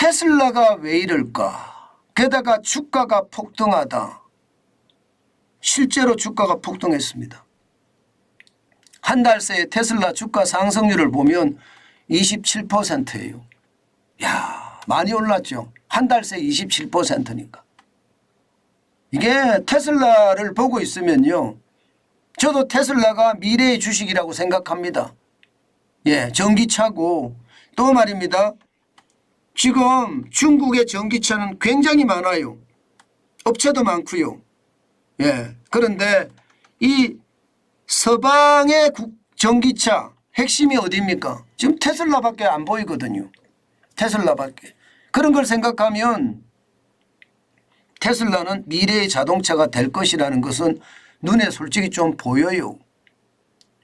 테슬라가 왜 이럴까? 게다가 주가가 폭등하다. 실제로 주가가 폭등했습니다. 한 달 새에 테슬라 주가 상승률을 보면 27%예요. 야, 많이 올랐죠. 한 달 새에 27%니까. 이게 테슬라를 보고 있으면요. 저도 테슬라가 미래의 주식이라고 생각합니다. 예, 전기차고 또 말입니다. 지금 중국의 전기차는 굉장히 많아요. 업체도 많고요. 예, 그런데 이 서방의 전기차 핵심이 어디입니까? 지금 테슬라밖에 안 보이거든요. 테슬라밖에. 그런 걸 생각하면 테슬라는 미래의 자동차가 될 것이라는 것은 눈에 솔직히 좀 보여요.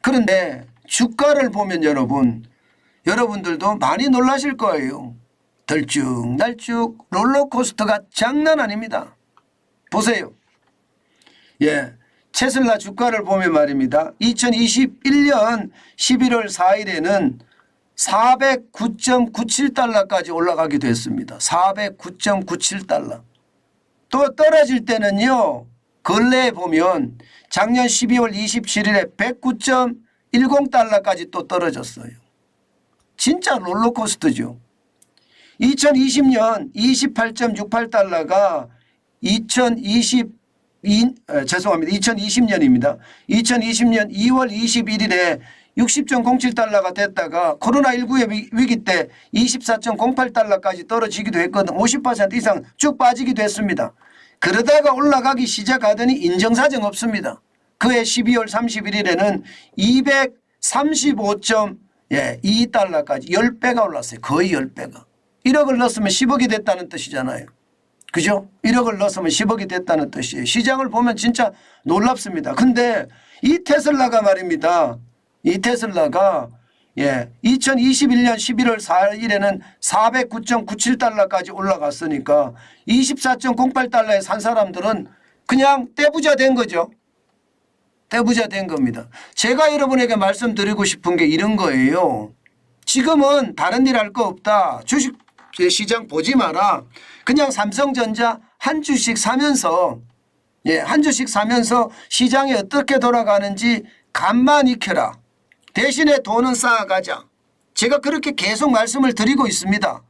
그런데 주가를 보면 여러분들도 많이 놀라실 거예요. 들쭉날쭉 롤러코스터가 장난 아닙니다. 보세요. 예, 테슬라 주가를 보면 말입니다. 2021년 11월 4일에는 409.97달러까지 올라가기도 했습니다. 409.97달러. 또 떨어질 때는요. 근래에 보면 작년 12월 27일에 109.10달러까지 또 떨어졌어요. 진짜 롤러코스터죠. 2020년 28.68달러가 2020년입니다. 2020년 2월 21일에 60.07달러가 됐다가 코로나19의 위기 때 24.08달러까지 떨어지기도 했거든. 50% 이상 쭉 빠지기도 했습니다. 그러다가 올라가기 시작하더니 인정사정 없습니다. 그해 12월 31일에는 235.2달러까지 10배가 올랐어요. 거의 10배가. 1억을 넣었으면 10억이 됐다는 뜻이잖아요. 그죠? 1억을 넣었으면 10억이 됐다는 뜻이에요. 시장을 보면 진짜 놀랍습니다. 근데 이 테슬라가 말입니다. 이 테슬라가 2021년 11월 4일에는 409.97달러까지 올라갔으니까 24.08달러에 산 사람들은 그냥 떼부자 된 거죠. 떼부자 된 겁니다. 제가 여러분에게 말씀드리고 싶은 게 이런 거예요. 지금은 다른 일 할 거 없다. 주식 시장 보지 마라. 그냥 삼성전자 한 주씩 사면서 한 주씩 사면서 시장이 어떻게 돌아가는지 간만 익혀라. 대신에 돈은 쌓아가자. 제가 그렇게 계속 말씀을 드리고 있습니다.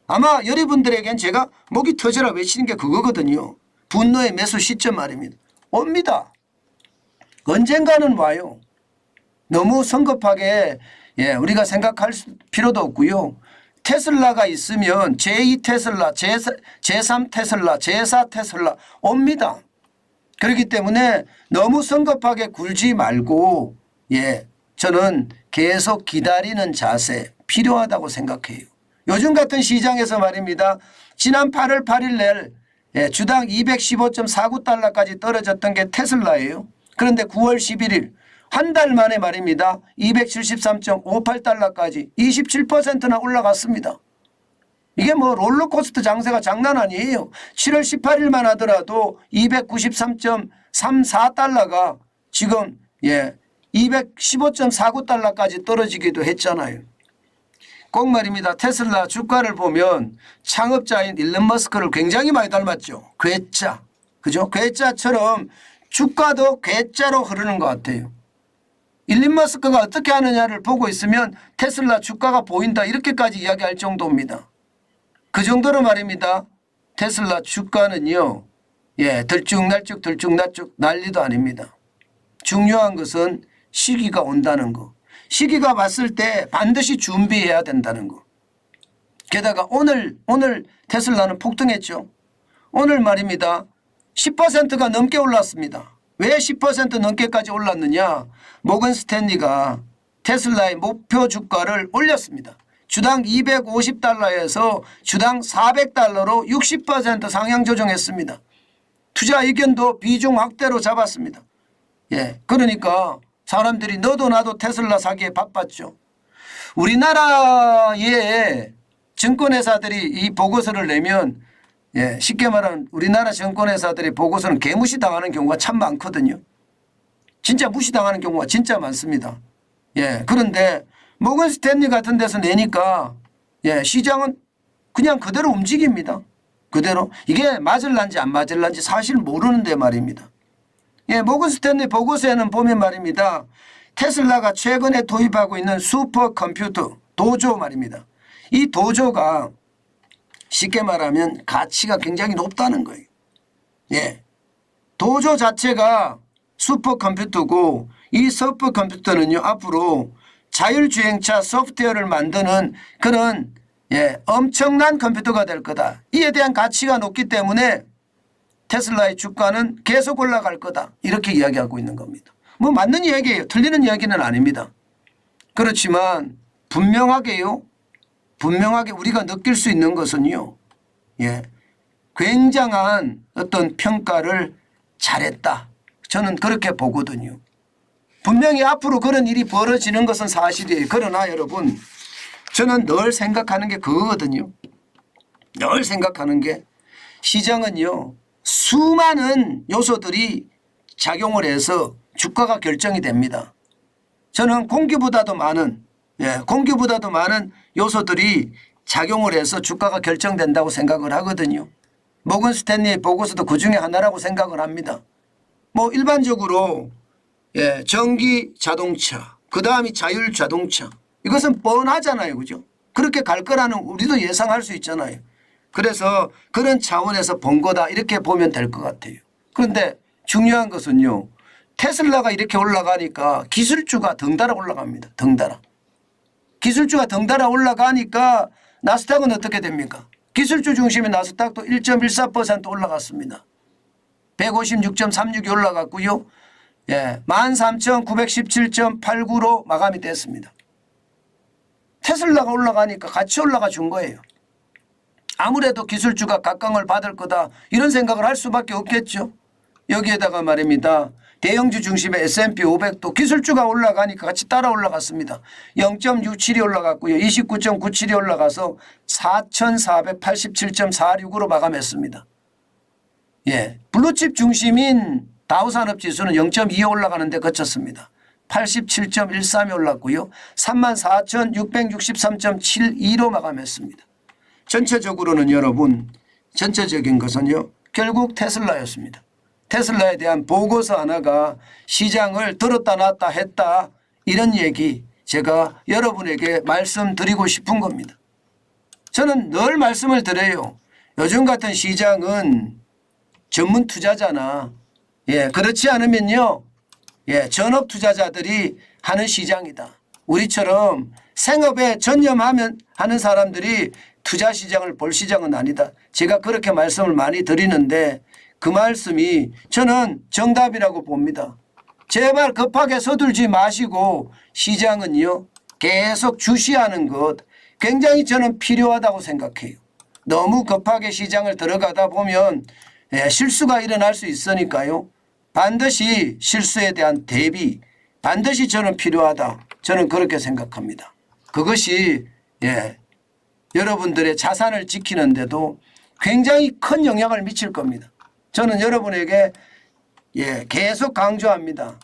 아마 여러분들에겐 제가 목이 터져라 외치는 게 그거거든요. 분노의 매수 시점 말입니다. 옵니다. 언젠가는 와요. 너무 성급하게 우리가 생각할 필요도 없고요. 테슬라가 있으면 제2 테슬라, 제3 테슬라, 제4 테슬라 옵니다. 그렇기 때문에 너무 성급하게 굴지 말고 저는 계속 기다리는 자세 필요하다고 생각해요. 요즘 같은 시장에서 말입니다. 지난 8월 8일 날 주당 215.49달러까지 떨어졌던 게 테슬라예요. 그런데 9월 11일 한 달 만에 말입니다. 273.58달러까지 27%나 올라갔습니다. 이게 뭐 롤러코스터 장세가 장난 아니에요. 7월 18일만 하더라도 293.34달러가 지금 215.49달러까지 떨어지기도 했잖아요. 꼭 말입니다. 테슬라 주가를 보면 창업자인 일론 머스크를 굉장히 많이 닮았죠. 괴짜. 그죠? 괴짜처럼 주가도 괴짜로 흐르는 것 같아요. 일론 머스크가 어떻게 하느냐를 보고 있으면 테슬라 주가가 보인다 이렇게까지 이야기할 정도입니다. 그 정도로 말입니다. 테슬라 주가는요. 들쭉날쭉 난리도 아닙니다. 중요한 것은 시기가 온다는 거. 시기가 왔을 때 반드시 준비해야 된다는 거. 게다가 오늘 테슬라는 폭등했죠. 오늘 말입니다. 10%가 넘게 올랐습니다. 왜 10% 넘게까지 올랐느냐. 모건 스탠리가 테슬라의 목표 주가를 올렸습니다. 주당 250달러에서 주당 400달러로 60% 상향 조정했습니다. 투자 의견도 비중 확대로 잡았습니다. 그러니까 사람들이 너도 나도 테슬라 사기에 바빴죠. 우리나라의 증권회사들이 이 보고서를 내면 쉽게 말하면 우리나라 증권회사들의 보고서는 개무시당하는 경우가 참 많거든요. 진짜 무시당하는 경우가 진짜 많습니다. 그런데 모건 스탠리 같은 데서 내니까 시장은 그냥 그대로 움직입니다. 그대로. 이게 맞을란지 안 맞을란지 사실 모르는데 말입니다. 예, 모건 스탠리 보고서에는 보면 말입니다. 테슬라가 최근에 도입하고 있는 슈퍼컴퓨터 도조 말입니다. 이 도조가 쉽게 말하면 가치가 굉장히 높다는 거예요. 예. 도조 자체가 슈퍼컴퓨터고 이 슈퍼컴퓨터는요 앞으로 자율주행차 소프트웨어를 만드는 그런 엄청난 컴퓨터가 될 거다. 이에 대한 가치가 높기 때문에 테슬라의 주가는 계속 올라갈 거다. 이렇게 이야기하고 있는 겁니다. 뭐 맞는 이야기예요. 틀리는 이야기는 아닙니다. 그렇지만 분명하게요. 분명하게 우리가 느낄 수 있는 것은요. 굉장한 어떤 평가를 잘했다. 저는 그렇게 보거든요. 분명히 앞으로 그런 일이 벌어지는 것은 사실이에요. 그러나 여러분 저는 늘 생각하는 게 그거거든요. 늘 생각하는 게 시장은요. 수많은 요소들이 작용을 해서 주가가 결정이 됩니다. 저는 공기보다도 많은 요소들이 작용을 해서 주가가 결정된다고 생각을 하거든요. 모건 스탠리의 보고서도 그중에 하나라고 생각을 합니다. 뭐 일반적으로 전기 자동차 그다음이 자율 자동차 이것은 뻔하잖아요. 그죠? 그렇게 갈 거라는 우리도 예상할 수 있잖아요. 그래서 그런 차원에서 본 거다 이렇게 보면 될 것 같아요. 그런데 중요한 것은요. 테슬라가 이렇게 올라가니까 기술주가 덩달아 올라갑니다. 덩달아. 기술주가 덩달아 올라가니까 나스닥은 어떻게 됩니까? 기술주 중심의 나스닥도 1.14% 올라갔습니다. 156.36이 올라갔고요. 13,917.89로 마감이 됐습니다. 테슬라가 올라가니까 같이 올라가 준 거예요. 아무래도 기술주가 각광을 받을 거다 이런 생각을 할 수밖에 없겠죠. 여기에다가 말입니다. 대형주 중심의 S&P 500도 기술주가 올라가니까 같이 따라 올라갔습니다. 0.67이 올라갔고요. 29.97이 올라가서 4,487.46으로 마감했습니다. 블루칩 중심인 다우산업지수는 0.25 올라가는데 그쳤습니다. 87.13이 올랐고요. 34,663.72로 마감했습니다. 전체적으로는 여러분 전체적인 것은요. 결국 테슬라였습니다. 테슬라에 대한 보고서 하나가 시장을 들었다 놨다 했다 이런 얘기 제가 여러분에게 말씀드리고 싶은 겁니다. 저는 늘 말씀을 드려요. 요즘 같은 시장은 전문 투자자나 그렇지 않으면요. 전업 투자자들이 하는 시장이다. 우리처럼 생업에 전념하는 사람들이 투자 시장을 볼 시장은 아니다. 제가 그렇게 말씀을 많이 드리는데 그 말씀이 저는 정답이라고 봅니다. 제발 급하게 서둘지 마시고 시장은요. 계속 주시하는 것 굉장히 저는 필요하다고 생각해요. 너무 급하게 시장을 들어가다 보면 실수가 일어날 수 있으니까요. 반드시 실수에 대한 대비 반드시 저는 필요하다. 저는 그렇게 생각합니다. 그것이 여러분들의 자산을 지키는데도 굉장히 큰 영향을 미칠 겁니다. 저는 여러분에게 계속 강조합니다.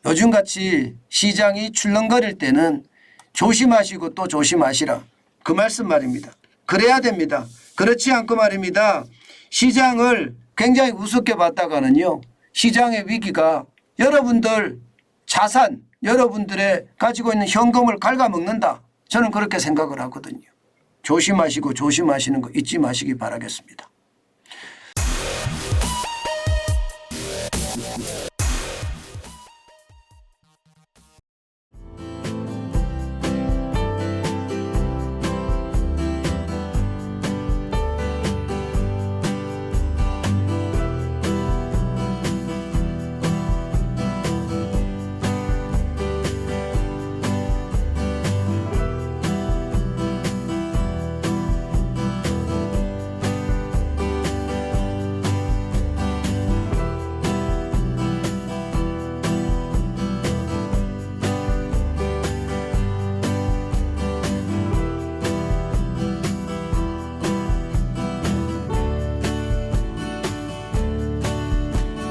요즘같이 시장이 출렁거릴 때는 조심하시고 또 조심하시라. 그 말씀 말입니다. 그래야 됩니다. 그렇지 않고 말입니다. 시장을 굉장히 우습게 봤다가는요. 시장의 위기가 여러분들 자산, 여러분들의 가지고 있는 현금을 갉아먹는다. 저는 그렇게 생각을 하거든요. 조심하시고 조심하시는 거 잊지 마시기 바라겠습니다.